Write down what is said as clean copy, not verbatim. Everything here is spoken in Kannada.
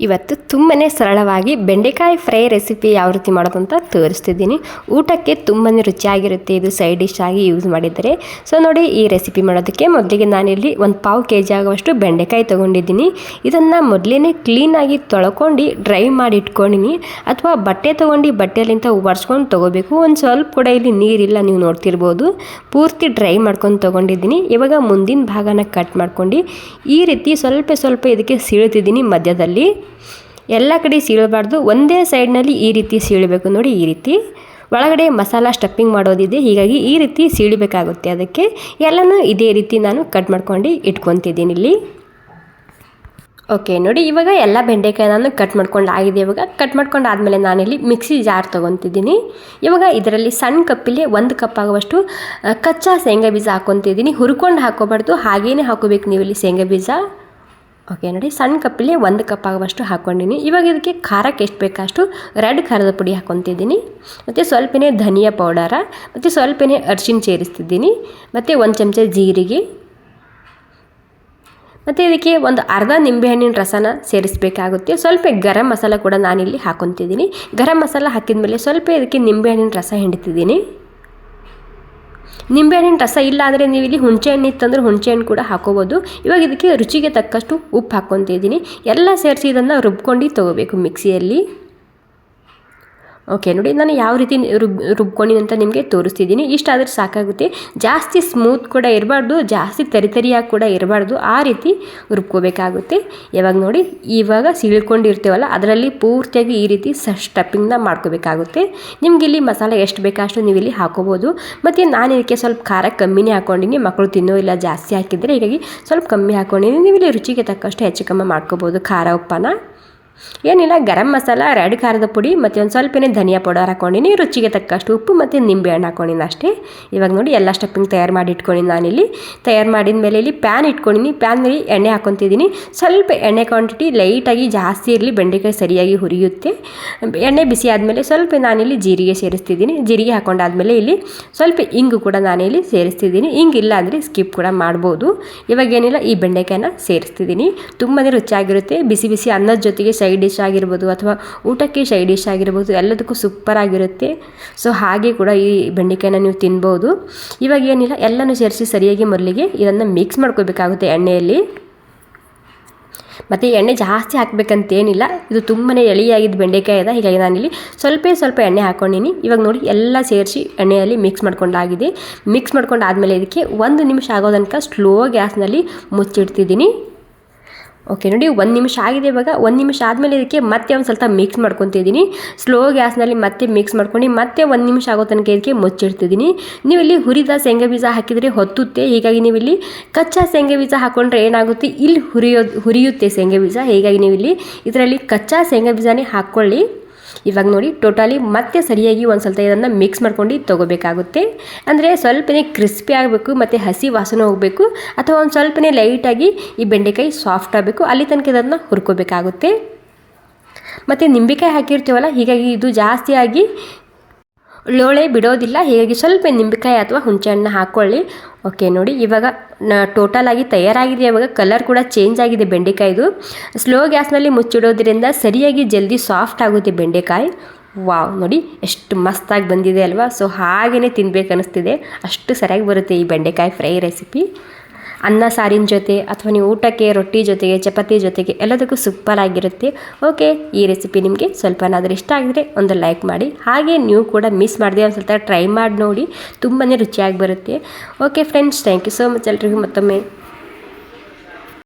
ಇವತ್ತು ತುಂಬಾ ಸರಳವಾಗಿ ಬೆಂಡೆಕಾಯಿ ಫ್ರೈ ರೆಸಿಪಿ ಯಾವ ರೀತಿ ಮಾಡೋದು ಅಂತ ತೋರಿಸ್ತಿದ್ದೀನಿ. ಊಟಕ್ಕೆ ತುಂಬಾ ರುಚಿಯಾಗಿರುತ್ತೆ ಇದು ಸೈಡ್ ಡಿಶ್ ಆಗಿ ಯೂಸ್ ಮಾಡಿದರೆ. ಸೊ ನೋಡಿ, ಈ ರೆಸಿಪಿ ಮಾಡೋದಕ್ಕೆ ಮೊದಲಿಗೆ ನಾನಿಲ್ಲಿ ಒಂದು 1/4 kg ಆಗುವಷ್ಟು ಬೆಂಡೆಕಾಯಿ ತೊಗೊಂಡಿದ್ದೀನಿ. ಇದನ್ನು ಮೊದಲೇ ಕ್ಲೀನಾಗಿ ತೊಳ್ಕೊಂಡು ಡ್ರೈ ಮಾಡಿ ಇಟ್ಕೊಂಡಿನಿ, ಅಥವಾ ಬಟ್ಟೆ ತೊಗೊಂಡು ಬಟ್ಟೆಯಲ್ಲಿಂದ ಒರೆಸ್ಕೊಂಡು ತೊಗೋಬೇಕು. ಒಂದು ಸ್ವಲ್ಪ ಕೂಡ ಇಲ್ಲಿ ನೀರಿಲ್ಲ, ನೀವು ನೋಡ್ತಿರ್ಬೋದು. ಪೂರ್ತಿ ಡ್ರೈ ಮಾಡ್ಕೊಂಡು ತೊಗೊಂಡಿದ್ದೀನಿ. ಇವಾಗ ಮುಂದಿನ ಭಾಗನ ಕಟ್ ಮಾಡ್ಕೊಂಡು ಈ ರೀತಿ ಸ್ವಲ್ಪ ಇದಕ್ಕೆ ಸೀಳ್ತಿದ್ದೀನಿ ಮಧ್ಯದಲ್ಲಿ. ಎಲ್ಲ ಕಡೆ ಸೀಳಬಾರ್ದು, ಒಂದೇ ಸೈಡ್ನಲ್ಲಿ ಈ ರೀತಿ ಸೀಳಬೇಕು. ನೋಡಿ, ಈ ರೀತಿ ಒಳಗಡೆ ಮಸಾಲ ಸ್ಟಫಿಂಗ್ ಮಾಡೋದಿದೆ, ಹೀಗಾಗಿ ಈ ರೀತಿ ಸೀಳಬೇಕಾಗುತ್ತೆ. ಅದಕ್ಕೆ ಎಲ್ಲನೂ ಇದೇ ರೀತಿ ನಾನು ಕಟ್ ಮಾಡ್ಕೊಂಡು ಇಟ್ಕೊತಿದ್ದೀನಿ ಇಲ್ಲಿ. ಓಕೆ ನೋಡಿ, ಇವಾಗ ಎಲ್ಲ ಬೆಂಡೆಕಾಯಿ ನಾನು ಕಟ್ ಮಾಡ್ಕೊಂಡು ಆಗಿದೆ. ಇವಾಗ ಕಟ್ ಮಾಡ್ಕೊಂಡು ಆದಮೇಲೆ ನಾನಿಲ್ಲಿ ಮಿಕ್ಸಿ ಜಾರ್ ತೊಗೊತಿದ್ದೀನಿ. ಇವಾಗ ಇದರಲ್ಲಿ ಸಣ್ಣ ಕಪ್ಪಲ್ಲಿ 1 ಕಪ್ ಆಗುವಷ್ಟು ಕಚ್ಚಾ ಶೇಂಗಾ ಬೀಜ ಹಾಕ್ಕೊತಿದ್ದೀನಿ. ಹುರ್ಕೊಂಡು ಹಾಕೋಬಾರ್ದು, ಹಾಗೇ ಹಾಕೋಬೇಕು ನೀವು ಇಲ್ಲಿ ಶೇಂಗಾ ಬೀಜ. ಓಕೆ ನೋಡಿ, ಸಣ್ಣ ಕಪ್ಪಲ್ಲಿ 1 ಕಪ್ ಆಗುವಷ್ಟು ಹಾಕ್ಕೊಂಡಿನಿ. ಇವಾಗ ಇದಕ್ಕೆ ಖಾರಕ್ಕೆ ಎಷ್ಟು ಬೇಕಷ್ಟು ರೆಡ್ ಖಾರದ ಪುಡಿ ಹಾಕ್ಕೊತಿದ್ದೀನಿ, ಮತ್ತು ಸ್ವಲ್ಪನೇ ಧನಿಯಾ ಪೌಡರ, ಮತ್ತು ಸ್ವಲ್ಪನೇ ಅರಿಶಿನ ಸೇರಿಸ್ತಿದ್ದೀನಿ, ಮತ್ತು 1 ಚಮಚ ಜೀರಿಗೆ, ಮತ್ತು ಇದಕ್ಕೆ ಒಂದು ಅರ್ಧ ನಿಂಬೆಹಣ್ಣಿನ ರಸನ ಸೇರಿಸಬೇಕಾಗುತ್ತೆ. ಸ್ವಲ್ಪ ಗರಂ ಮಸಾಲ ಕೂಡ ನಾನಿಲ್ಲಿ ಹಾಕ್ಕೊತಿದ್ದೀನಿ. ಗರಂ ಮಸಾಲ ಹಾಕಿದ ಸ್ವಲ್ಪ ಇದಕ್ಕೆ ನಿಂಬೆಹಣ್ಣಿನ ರಸ ಹಿಂಡ್ತಿದ್ದೀನಿ. ನಿಂಬೆಹಣ್ಣಿನ ರಸ ಇಲ್ಲ ಅಂದರೆ ನೀವು ಇಲ್ಲಿ ಹುಣಸೆ ಹಣ್ಣು ಇತ್ತಂದ್ರೆ ಹುಣಸೆ ಹಣ್ಣು ಕೂಡ ಹಾಕೋಬೋದು. ಇವಾಗ ಇದಕ್ಕೆ ರುಚಿಗೆ ತಕ್ಕಷ್ಟು ಉಪ್ಪು ಹಾಕ್ಕೊತಿದ್ದೀನಿ. ಎಲ್ಲ ಸೇರಿಸಿ ಇದನ್ನು ರುಬ್ಕೊಂಡು ತೊಗೋಬೇಕು ಮಿಕ್ಸಿಯಲ್ಲಿ. ಓಕೆ ನೋಡಿ, ನಾನು ಯಾವ ರೀತಿ ರುಬ್ಕೊಂಡಿನಿ ಅಂತ ನಿಮಗೆ ತೋರಿಸ್ತಿದ್ದೀನಿ. ಇಷ್ಟಾದರೆ ಸಾಕಾಗುತ್ತೆ. ಜಾಸ್ತಿ ಸ್ಮೂತ್ ಕೂಡ ಇರಬಾರ್ದು, ಜಾಸ್ತಿ ತರಿಯಾಗಿ ಕೂಡ ಇರಬಾರ್ದು, ಆ ರೀತಿ ರುಬ್ಕೋಬೇಕಾಗುತ್ತೆ. ಇವಾಗ ನೋಡಿ, ಇವಾಗ ಸೀಳ್ಕೊಂಡಿರ್ತೀವಲ್ಲ ಅದರಲ್ಲಿ ಪೂರ್ತಿಯಾಗಿ ಈ ರೀತಿ ಸ್ಟಫಿಂಗ್ನ ಮಾಡ್ಕೋಬೇಕಾಗುತ್ತೆ. ನಿಮ್ಗೆ ಇಲ್ಲಿ ಮಸಾಲೆ ಎಷ್ಟು ಬೇಕಷ್ಟು ನೀವು ಇಲ್ಲಿ ಹಾಕೋಬೋದು. ಮತ್ತು ನಾನು ಇದಕ್ಕೆ ಸ್ವಲ್ಪ ಖಾರ ಕಮ್ಮಿನೇ ಹಾಕ್ಕೊಂಡಿನಿ, ಮಕ್ಕಳು ತಿನ್ನೋ ಇಲ್ಲ ಜಾಸ್ತಿ ಹಾಕಿದರೆ, ಹೀಗಾಗಿ ಸ್ವಲ್ಪ ಕಮ್ಮಿ ಹಾಕ್ಕೊಂಡಿನಿ. ನೀವು ಇಲ್ಲಿ ರುಚಿಗೆ ತಕ್ಕಷ್ಟು ಹೆಚ್ಚು ಕಮ್ಮಿ ಮಾಡ್ಕೋಬೋದು ಖಾರ ಉಪ್ಪನ. ಏನಿಲ್ಲ, ಗರಂ ಮಸಾಲ, ರೆಡ್ ಖಾರದ ಪುಡಿ, ಮತ್ತು ಒಂದು ಸ್ವಲ್ಪನೇ ಧನಿಯಾ ಪೌಡರ್ ಹಾಕ್ಕೊಂಡಿನಿ, ರುಚಿಗೆ ತಕ್ಕಷ್ಟು ಉಪ್ಪು ಮತ್ತು ನಿಂಬೆಹಣ್ಣು ಹಾಕ್ಕೊಂಡಿನಿ ಅಷ್ಟೇ. ಇವಾಗ ನೋಡಿ, ಎಲ್ಲ ಸ್ಟಫಿಂಗ್ ತಯಾರು ಮಾಡಿ ಇಟ್ಕೊಂಡಿನಿ. ನಾನಿಲ್ಲಿ ತಯಾರು ಮಾಡಿದ ಮೇಲೆ ಇಲ್ಲಿ ಪ್ಯಾನ್ ಇಟ್ಕೊಂಡಿನಿ. ಪ್ಯಾನ್ನಲ್ಲಿ ಎಣ್ಣೆ ಹಾಕ್ಕೊತಿದ್ದೀನಿ. ಸ್ವಲ್ಪ ಎಣ್ಣೆ ಕ್ವಾಂಟಿಟಿ ಲೈಟಾಗಿ ಜಾಸ್ತಿ ಇರಲಿ, ಬೆಂಡೆಕಾಯಿ ಸರಿಯಾಗಿ ಹುರಿಯುತ್ತೆ. ಎಣ್ಣೆ ಬಿಸಿ ಆದಮೇಲೆ ಸ್ವಲ್ಪ ನಾನಿಲ್ಲಿ ಜೀರಿಗೆ ಸೇರಿಸ್ತಿದ್ದೀನಿ. ಜೀರಿಗೆ ಹಾಕೊಂಡಾದ್ಮೇಲೆ ಇಲ್ಲಿ ಸ್ವಲ್ಪ ಇಂಗು ಕೂಡ ನಾನಿಲ್ಲಿ ಸೇರಿಸ್ತಿದ್ದೀನಿ. ಇಲ್ಲ ಅಂದರೆ ಸ್ಕಿಪ್ ಕೂಡ ಮಾಡ್ಬೋದು. ಇವಾಗ ಏನಿಲ್ಲ, ಈ ಬೆಂಡೆಕಾಯಿನ ಸೇರಿಸ್ತಿದ್ದೀನಿ. ತುಂಬಾ ರುಚಿಯಾಗಿರುತ್ತೆ. ಬಿಸಿ ಬಿಸಿ ಅನ್ನದ ಜೊತೆಗೆ ಸೈಡ್ ಡಿಶ್ ಆಗಿರ್ಬೋದು, ಅಥವಾ ಊಟಕ್ಕೆ ಸೈಡ್ ಡಿಶ್ ಆಗಿರ್ಬೋದು, ಎಲ್ಲದಕ್ಕೂ ಸೂಪರ್ ಆಗಿರುತ್ತೆ. ಸೊ ಹಾಗೆ ಕೂಡ ಈ ಬೆಂಡೆಕಾಯಿನ ನೀವು ತಿನ್ಬೋದು. ಇವಾಗ ಏನಿಲ್ಲ, ಎಲ್ಲನೂ ಸೇರಿಸಿ ಸರಿಯಾಗಿ ಮೊದಲಿಗೆ ಇದನ್ನು ಮಿಕ್ಸ್ ಮಾಡ್ಕೋಬೇಕಾಗುತ್ತೆ ಎಣ್ಣೆಯಲ್ಲಿ. ಮತ್ತು ಎಣ್ಣೆ ಜಾಸ್ತಿ ಹಾಕಬೇಕಂತೇನಿಲ್ಲ, ಇದು ತುಂಬಾ ಎಳೆಯಾಗಿದ್ದು ಬೆಂಡೆಕಾಯಿ ಇದೆ, ಹೀಗಾಗಿ ನಾನಿಲ್ಲಿ ಸ್ವಲ್ಪ ಎಣ್ಣೆ ಹಾಕ್ಕೊಂಡಿನಿ. ಇವಾಗ ನೋಡಿ, ಎಲ್ಲ ಸೇರಿಸಿ ಎಣ್ಣೆಯಲ್ಲಿ ಮಿಕ್ಸ್ ಮಾಡ್ಕೊಂಡಾಗಿದೆ. ಮಿಕ್ಸ್ ಮಾಡ್ಕೊಂಡಾದ್ಮೇಲೆ ಇದಕ್ಕೆ 1 ನಿಮಿಷ ಆಗೋ ತನಕ ಸ್ಲೋ ಗ್ಯಾಸ್ನಲ್ಲಿ ಮುಚ್ಚಿಡ್ತಿದ್ದೀನಿ. ಓಕೆ ನೋಡಿ, 1 ನಿಮಿಷ ಆಗಿದೆ. ಇವಾಗ 1 ನಿಮಿಷ ಆದಮೇಲೆ ಇದಕ್ಕೆ ಮತ್ತೆ ಒಂದು ಸ್ವಲ್ಪ ಮಿಕ್ಸ್ ಮಾಡ್ಕೊತಿದ್ದೀನಿ. ಸ್ಲೋ ಗ್ಯಾಸ್ನಲ್ಲಿ ಮತ್ತೆ ಮಿಕ್ಸ್ ಮಾಡ್ಕೊಂಡು ಮತ್ತೆ 1 ನಿಮಿಷ ಆಗೋ ತನಕ ಇದಕ್ಕೆ ಮುಚ್ಚಿಡ್ತಿದ್ದೀನಿ. ನೀವು ಇಲ್ಲಿ ಹುರಿದ ಶೇಂಗಾ ಬೀಜ ಹಾಕಿದರೆ ಹೊತ್ತುತ್ತೆ, ಹೀಗಾಗಿ ನೀವು ಇಲ್ಲಿ ಕಚ್ಚಾ ಶೇಂಗಾ ಬೀಜ ಹಾಕ್ಕೊಂಡ್ರೆ ಏನಾಗುತ್ತೆ, ಇಲ್ಲಿ ಹುರಿಯುತ್ತೆ ಶೇಂಗಾ ಬೀಜ, ಹೀಗಾಗಿ ನೀವು ಇಲ್ಲಿ ಇದರಲ್ಲಿ ಕಚ್ಚಾ ಶೇಂಗಾ ಬೀಜನೇ ಹಾಕ್ಕೊಳ್ಳಿ. ಇವಾಗ ನೋಡಿ, ಟೋಟಲಿ ಮತ್ತೆ ಸರಿಯಾಗಿ ಒಂದು ಸ್ವಲ್ಪ ಇದನ್ನು ಮಿಕ್ಸ್ ಮಾಡ್ಕೊಂಡು ತೊಗೋಬೇಕಾಗುತ್ತೆ. ಅಂದರೆ ಸ್ವಲ್ಪನೇ ಕ್ರಿಸ್ಪಿ ಆಗಬೇಕು, ಮತ್ತು ಹಸಿ ವಾಸನೆ ಹೋಗಬೇಕು, ಅಥವಾ ಒಂದು ಸ್ವಲ್ಪನೇ ಲೈಟಾಗಿ ಈ ಬೆಂಡೆಕಾಯಿ ಸಾಫ್ಟ್ ಆಗಬೇಕು, ಅಲ್ಲಿ ತನಕ ಇದನ್ನು ಹುರ್ಕೋಬೇಕಾಗುತ್ತೆ. ಮತ್ತು ನಿಂಬೆಕಾಯಿ ಹಾಕಿರ್ತೀವಲ್ಲ, ಹೀಗಾಗಿ ಇದು ಜಾಸ್ತಿಯಾಗಿ ಲೋಳೆ ಬಿಡೋದಿಲ್ಲ, ಹೀಗಾಗಿ ಸ್ವಲ್ಪ ನಿಂಬೆಕಾಯಿ ಅಥವಾ ಹುಣಸೆಹಣ್ಣು ಹಾಕ್ಕೊಳ್ಳಿ. ಓಕೆ ನೋಡಿ, ಇವಾಗ ಟೋಟಲಾಗಿ ತಯಾರಾಗಿದೆ. ಇವಾಗ ಕಲರ್ ಕೂಡ ಚೇಂಜ್ ಆಗಿದೆ ಬೆಂಡೆಕಾಯಿದು. ಸ್ಲೋ ಗ್ಯಾಸ್ನಲ್ಲಿ ಮುಚ್ಚಿಡೋದ್ರಿಂದ ಸರಿಯಾಗಿ ಜಲ್ದಿ ಸಾಫ್ಟ್ ಆಗುತ್ತೆ ಬೆಂಡೆಕಾಯಿ. ವಾವ್, ನೋಡಿ ಎಷ್ಟು ಮಸ್ತಾಗಿ ಬಂದಿದೆ ಅಲ್ವಾ. ಸೊ ಹಾಗೇ ತಿನ್ಬೇಕು ಅನ್ನಿಸ್ತಿದೆ, ಅಷ್ಟು ಸರಿಯಾಗಿ ಬರುತ್ತೆ ಈ ಬೆಂಡೆಕಾಯಿ ಫ್ರೈ ರೆಸಿಪಿ. ಅನ್ನ ಸಾರಿನ ಜೊತೆ, ಅಥವಾ ನೀವು ಊಟಕ್ಕೆ ರೊಟ್ಟಿ ಜೊತೆಗೆ, ಚಪಾತಿ ಜೊತೆಗೆ ಎಲ್ಲದಕ್ಕೂ ಸೂಪರ್ ಆಗಿರುತ್ತೆ. ಓಕೆ, ಈ ರೆಸಿಪಿ ನಿಮಗೆ ಸ್ವಲ್ಪನಾದರೂ ಇಷ್ಟ ಆಗಿದ್ರೆ ಒಂದು ಲೈಕ್ ಮಾಡಿ. ಹಾಗೆ ನೀವು ಕೂಡ ಮಿಸ್ ಮಾಡಿದೆ ಒಂದು ಸ್ವಲ್ಪ ಟ್ರೈ ಮಾಡಿ ನೋಡಿ, ತುಂಬಾ ರುಚಿಯಾಗಿ ಬರುತ್ತೆ. Okay friends, thank you so much ಎಲ್ರಿಗೂ ಮತ್ತೊಮ್ಮೆ.